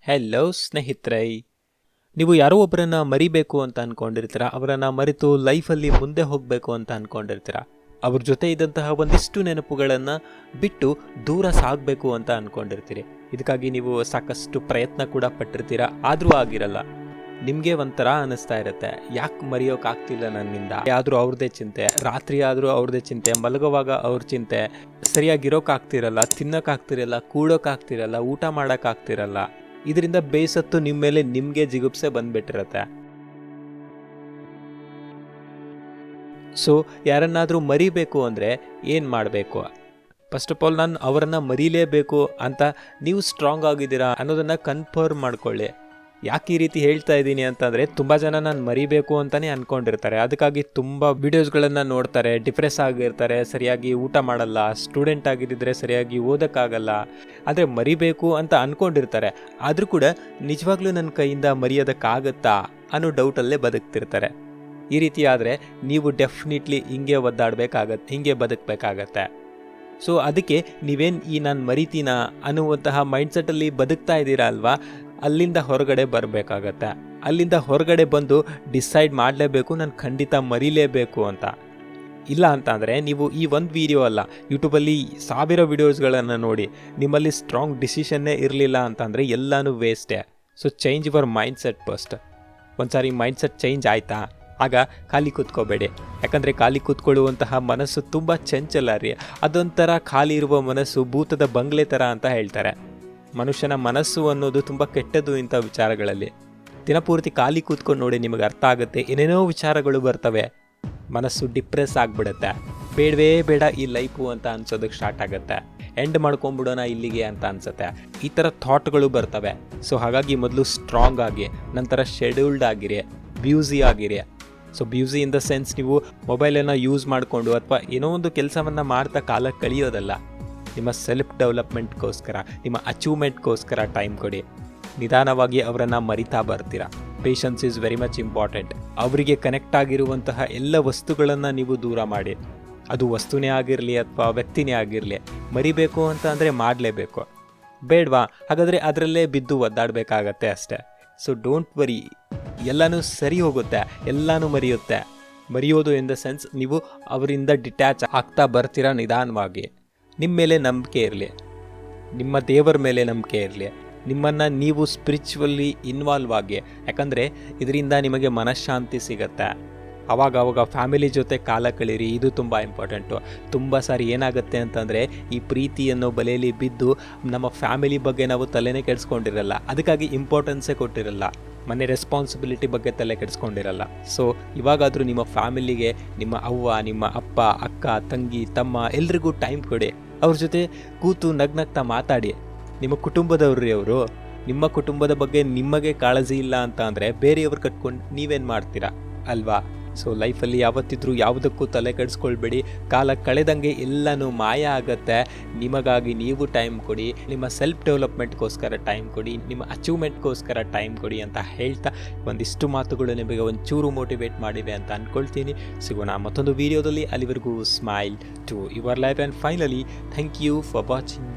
Hello ಸ್ನೇಹಿತರೆ, ನೀವು ಯಾರೋ ಒಬ್ಬರನ್ನ ಮರಿಬೇಕು ಅಂತ ಅಂದ್ಕೊಂಡಿರ್ತೀರ. ಅವರನ್ನು ಮರೆತು ಲೈಫಲ್ಲಿ ಮುಂದೆ ಹೋಗಬೇಕು ಅಂತ ಅಂದ್ಕೊಂಡಿರ್ತೀರ. ಅವ್ರ ಜೊತೆ ಇದ್ದಂತಹ ಒಂದಿಷ್ಟು ನೆನಪುಗಳನ್ನು ಬಿಟ್ಟು ದೂರ ಸಾಗಬೇಕು ಅಂತ ಅಂದ್ಕೊಂಡಿರ್ತೀರಿ. ಇದಕ್ಕಾಗಿ ನೀವು ಸಾಕಷ್ಟು ಪ್ರಯತ್ನ ಕೂಡ ಪಟ್ಟಿರ್ತೀರ, ಆದರೂ ಆಗಿರಲ್ಲ. ನಿಮಗೆ ಒಂಥರ ಅನ್ನಿಸ್ತಾ ಇರುತ್ತೆ, ಯಾಕೆ ಮರೆಯೋಕ್ಕಾಗ್ತಿಲ್ಲ ನನ್ನಿಂದ. ಆದರೂ ಅವ್ರದ್ದೇ ಚಿಂತೆ, ರಾತ್ರಿ ಆದರೂ ಅವ್ರದ್ದೇ ಚಿಂತೆ, ಮಲಗುವಾಗ ಅವ್ರ ಚಿಂತೆ, ಸರಿಯಾಗಿರೋಕ್ಕಾಗ್ತಿರಲ್ಲ, ತಿನ್ನೋಕ್ಕಾಗ್ತಿರಲ್ಲ, ಕೂಡೋಕ್ಕಾಗ್ತಿರಲ್ಲ, ಊಟ ಮಾಡೋಕ್ಕಾಗ್ತಿರಲ್ಲ. ಇದರಿಂದ ಬೇಸತ್ತು ನಿಮ್ಮ ಮೇಲೆ ನಿಮಗೆ ಜಿಗುಪ್ಸೆ ಬಂದ್ಬಿಟ್ಟಿರತ್ತೆ. ಸೊ ಯಾರನ್ನಾದರೂ ಮರಿಬೇಕು ಅಂದರೆ ಏನು ಮಾಡಬೇಕು? ಫಸ್ಟ್ ಆಫ್ ಆಲ್, ನಾನು ಅವರನ್ನು ಮರೀಲೇಬೇಕು ಅಂತ ನೀವು ಸ್ಟ್ರಾಂಗ್ ಆಗಿದ್ದೀರಾ ಅನ್ನೋದನ್ನು ಕನ್ಫರ್ಮ್ ಮಾಡ್ಕೊಳ್ಳಿ. ಯಾಕೆ ಈ ರೀತಿ ಹೇಳ್ತಾ ಇದ್ದೀನಿ ಅಂತಂದರೆ, ತುಂಬ ಜನ ನಾನು ಮರಿಬೇಕು ಅಂತಲೇ ಅಂದ್ಕೊಂಡಿರ್ತಾರೆ. ಅದಕ್ಕಾಗಿ ತುಂಬ ವಿಡಿಯೋಸ್ಗಳನ್ನು ನೋಡ್ತಾರೆ, ಡಿಪ್ರೆಸ್ ಆಗಿರ್ತಾರೆ, ಸರಿಯಾಗಿ ಊಟ ಮಾಡಲ್ಲ, ಸ್ಟೂಡೆಂಟ್ ಆಗಿದ್ದರೆ ಸರಿಯಾಗಿ ಓದೋಕ್ಕಾಗಲ್ಲ. ಆದರೆ ಮರಿಬೇಕು ಅಂತ ಅಂದ್ಕೊಂಡಿರ್ತಾರೆ, ಆದರೂ ಕೂಡ ನಿಜವಾಗ್ಲೂ ನನ್ನ ಕೈಯಿಂದ ಮರೆಯೋದಕ್ಕಾಗತ್ತಾ ಅನ್ನೋ ಡೌಟಲ್ಲೇ ಬದುಕ್ತಿರ್ತಾರೆ. ಈ ರೀತಿ ಆದರೆ ನೀವು ಡೆಫಿನೆಟ್ಲಿ ಹಿಂಗೆ ಒದ್ದಾಡಬೇಕಾಗತ್ತೆ, ಹಿಂಗೆ ಬದುಕಬೇಕಾಗತ್ತೆ. ಸೊ ಅದಕ್ಕೆ ನೀವೇನು ಈ ನಾನು ಮರಿತೀನ ಅನ್ನುವಂತಹ ಮೈಂಡ್ಸೆಟ್ಟಲ್ಲಿ ಬದುಕ್ತಾ ಇದ್ದೀರಾ ಅಲ್ವಾ, ಅಲ್ಲಿಂದ ಹೊರಗಡೆ ಬರಬೇಕಾಗತ್ತೆ. ಅಲ್ಲಿಂದ ಹೊರಗಡೆ ಬಂದು ಡಿಸೈಡ್ ಮಾಡಲೇಬೇಕು, ನಾನು ಖಂಡಿತ ಮರಿಲೇಬೇಕು ಅಂತ. ಇಲ್ಲ ಅಂತ ಅಂದರೆ ನೀವು ಈ ಒಂದು ವಿಡಿಯೋ ಅಲ್ಲ, ಯೂಟ್ಯೂಬಲ್ಲಿ 1000 ವಿಡಿಯೋಸ್ಗಳನ್ನು ನೋಡಿ ನಿಮ್ಮಲ್ಲಿ ಸ್ಟ್ರಾಂಗ್ ಡಿಸಿಷನ್ನೇ ಇರಲಿಲ್ಲ ಅಂತಂದರೆ ಎಲ್ಲನೂ ವೇಸ್ಟೇ. So change your mindset first. ಒಂದು ಸಾರಿ ಮೈಂಡ್ಸೆಟ್ ಚೇಂಜ್ ಆಯಿತಾ, ಆಗ ಖಾಲಿ ಕೂತ್ಕೋಬೇಡಿ. ಯಾಕಂದರೆ ಖಾಲಿ ಕೂತ್ಕೊಳ್ಳುವಂತಹ ಮನಸ್ಸು ತುಂಬ ಚಂಚಲ ರೀ. ಅದೊಂಥರ ಖಾಲಿ ಇರುವ ಮನಸ್ಸು ಭೂತದ ಬಂಗ್ಲೆ ಥರ ಅಂತ ಹೇಳ್ತಾರೆ. ಮನುಷ್ಯನ ಮನಸ್ಸು ಅನ್ನೋದು ತುಂಬ ಕೆಟ್ಟದ್ದು ಇಂಥ ವಿಚಾರಗಳಲ್ಲಿ. ದಿನಪೂರ್ತಿ ಖಾಲಿ ಕೂತ್ಕೊಂಡು ನೋಡಿ, ನಿಮಗೆ ಅರ್ಥ ಆಗುತ್ತೆ, ಏನೇನೋ ವಿಚಾರಗಳು ಬರ್ತವೆ, ಮನಸ್ಸು ಡಿಪ್ರೆಸ್ ಆಗಿಬಿಡುತ್ತೆ. ಬೇಡವೇ ಬೇಡ ಈ ಲೈಫು ಅಂತ ಅನ್ಸೋದಕ್ಕೆ ಸ್ಟಾರ್ಟ್ ಆಗುತ್ತೆ. ಎಂಡ್ ಮಾಡ್ಕೊಂಬಿಡೋಣ ಇಲ್ಲಿಗೆ ಅಂತ ಅನ್ಸುತ್ತೆ. ಈ ಥರ ಥಾಟ್ಗಳು ಬರ್ತವೆ. ಸೊ ಹಾಗಾಗಿ ಮೊದಲು ಸ್ಟ್ರಾಂಗ್ ಆಗಿ, ನಂತರ ಶೆಡ್ಯೂಲ್ಡ್ ಆಗಿರಿ, ಬ್ಯೂಸಿ ಆಗಿರಿ. So busy in the sense, ನೀವು ಮೊಬೈಲನ್ನು ಯೂಸ್ ಮಾಡಿಕೊಂಡು ಅಥವಾ ಏನೋ ಒಂದು ಕೆಲಸವನ್ನು ಮಾಡ್ತಾ ಕಾಲ ಕಳೆಯೋದಲ್ಲ. ನಿಮ್ಮ ಸೆಲ್ಫ್ ಡೆವಲಪ್ಮೆಂಟ್ಗೋಸ್ಕರ, ನಿಮ್ಮ ಅಚೀವ್ಮೆಂಟ್ಗೋಸ್ಕರ ಟೈಮ್ ಕೊಡಿ. ನಿಧಾನವಾಗಿ ಅವರನ್ನು ಮರಿತಾ ಬರ್ತೀರಾ. Patience is very much important. ಅವರಿಗೆ ಕನೆಕ್ಟ್ ಆಗಿರುವಂತಹ ಎಲ್ಲ ವಸ್ತುಗಳನ್ನು ನೀವು ದೂರ ಮಾಡಿ. ಅದು ವಸ್ತುನೇ ಆಗಿರಲಿ ಅಥವಾ ವ್ಯಕ್ತಿನೇ ಆಗಿರಲಿ, ಮರಿಬೇಕು ಅಂತ ಅಂದರೆ ಮಾಡಲೇಬೇಕು. ಬೇಡವಾ ಹಾಗಾದರೆ ಅದರಲ್ಲೇ ಬಿದ್ದು ಒದ್ದಾಡಬೇಕಾಗತ್ತೆ ಅಷ್ಟೇ. ಸೊ ಡೋಂಟ್ ವರಿ, ಎಲ್ಲನೂ ಸರಿ ಹೋಗುತ್ತೆ, ಎಲ್ಲನೂ ಮರೆಯುತ್ತೆ. ಮರೆಯೋದು ಇನ್ ದ ಸೆನ್ಸ್, ನೀವು ಅವರಿಂದ ಡಿಟ್ಯಾಚ್ ಆಗ್ತಾ ಬರ್ತೀರಾ ನಿಧಾನವಾಗಿ. ನಿಮ್ಮ ಮೇಲೆ ನಂಬಿಕೆ ಇರಲಿ, ನಿಮ್ಮ ದೇವರ ಮೇಲೆ ನಂಬಿಕೆ ಇರಲಿ, ನಿಮ್ಮನ್ನು ನೀವು ಸ್ಪಿರಿಚುವಲಿ ಇನ್ವಾಲ್ವ್ ಆಗಿ. ಯಾಕಂದರೆ ಇದರಿಂದ ನಿಮಗೆ ಮನಃಶಾಂತಿ ಸಿಗುತ್ತೆ. ಆವಾಗ ಫ್ಯಾಮಿಲಿ ಜೊತೆ ಕಾಲ ಕಳೀರಿ, ಇದು ತುಂಬ ಇಂಪಾರ್ಟೆಂಟು. ತುಂಬ ಸಾರಿ ಏನಾಗುತ್ತೆ ಅಂತಂದರೆ, ಈ ಪ್ರೀತಿ ಅನ್ನೋ ಬಲೆಯಲ್ಲಿ ಬಿದ್ದು ನಮ್ಮ ಫ್ಯಾಮಿಲಿ ಬಗ್ಗೆ ನಾವು ತಲೆನೇ ಕೆಡಿಸ್ಕೊಂಡಿರಲ್ಲ, ಅದಕ್ಕಾಗಿ ಇಂಪಾರ್ಟೆನ್ಸೇ ಕೊಟ್ಟಿರಲ್ಲ, ಮನೆ ರೆಸ್ಪಾನ್ಸಿಬಿಲಿಟಿ ಬಗ್ಗೆ ತಲೆ ಕೆಡಿಸ್ಕೊಂಡಿರಲ್ಲ. ಸೊ ಇವಾಗಾದರೂ ನಿಮ್ಮ ಫ್ಯಾಮಿಲಿಗೆ, ನಿಮ್ಮ ಅವ್ವ, ನಿಮ್ಮ ಅಪ್ಪ, ಅಕ್ಕ, ತಂಗಿ, ತಮ್ಮ ಎಲ್ರಿಗೂ ಟೈಮ್ ಕೊಡಿ. ಅವ್ರ ಜೊತೆ ಕೂತು ನಗ್ನಗ್ತಾ ಮಾತಾಡಿ. ನಿಮ್ಮ ಕುಟುಂಬದವ್ರಿ ಅವರು. ನಿಮ್ಮ ಕುಟುಂಬದ ಬಗ್ಗೆ ನಿಮಗೆ ಕಾಳಜಿ ಇಲ್ಲ ಅಂತ ಅಂದರೆ ಬೇರೆಯವ್ರು ಕಟ್ಕೊಂಡು ನೀವೇನು ಮಾಡ್ತೀರಾ ಅಲ್ವಾ? ಸೊ ಲೈಫಲ್ಲಿ ಯಾವತ್ತಿದ್ರೂ ಯಾವುದಕ್ಕೂ ತಲೆ ಕೆಡಿಸ್ಕೊಳ್ಬೇಡಿ. ಕಾಲ ಕಳೆದಂಗೆ ಎಲ್ಲನೂ ಮಾಯ ಆಗತ್ತೆ. ನಿಮಗಾಗಿ ನೀವು ಟೈಮ್ ಕೊಡಿ, ನಿಮ್ಮ ಸೆಲ್ಫ್ ಡೆವಲಪ್ಮೆಂಟ್ಗೋಸ್ಕರ ಟೈಮ್ ಕೊಡಿ, ನಿಮ್ಮ ಅಚೀವ್ಮೆಂಟ್ಗೋಸ್ಕರ ಟೈಮ್ ಕೊಡಿ ಅಂತ ಹೇಳ್ತಾ ಒಂದಿಷ್ಟು ಮಾತುಗಳು ನಿಮಗೆ ಒಂಚೂರು ಮೋಟಿವೇಟ್ ಮಾಡಿವೆ ಅಂತ ಅಂದ್ಕೊಳ್ತೀನಿ. ಸಿಗೋಣ ಮತ್ತೊಂದು ವಿಡಿಯೋದಲ್ಲಿ. ಅಲ್ಲಿವರೆಗೂ smile to your life and finally thank you for watching.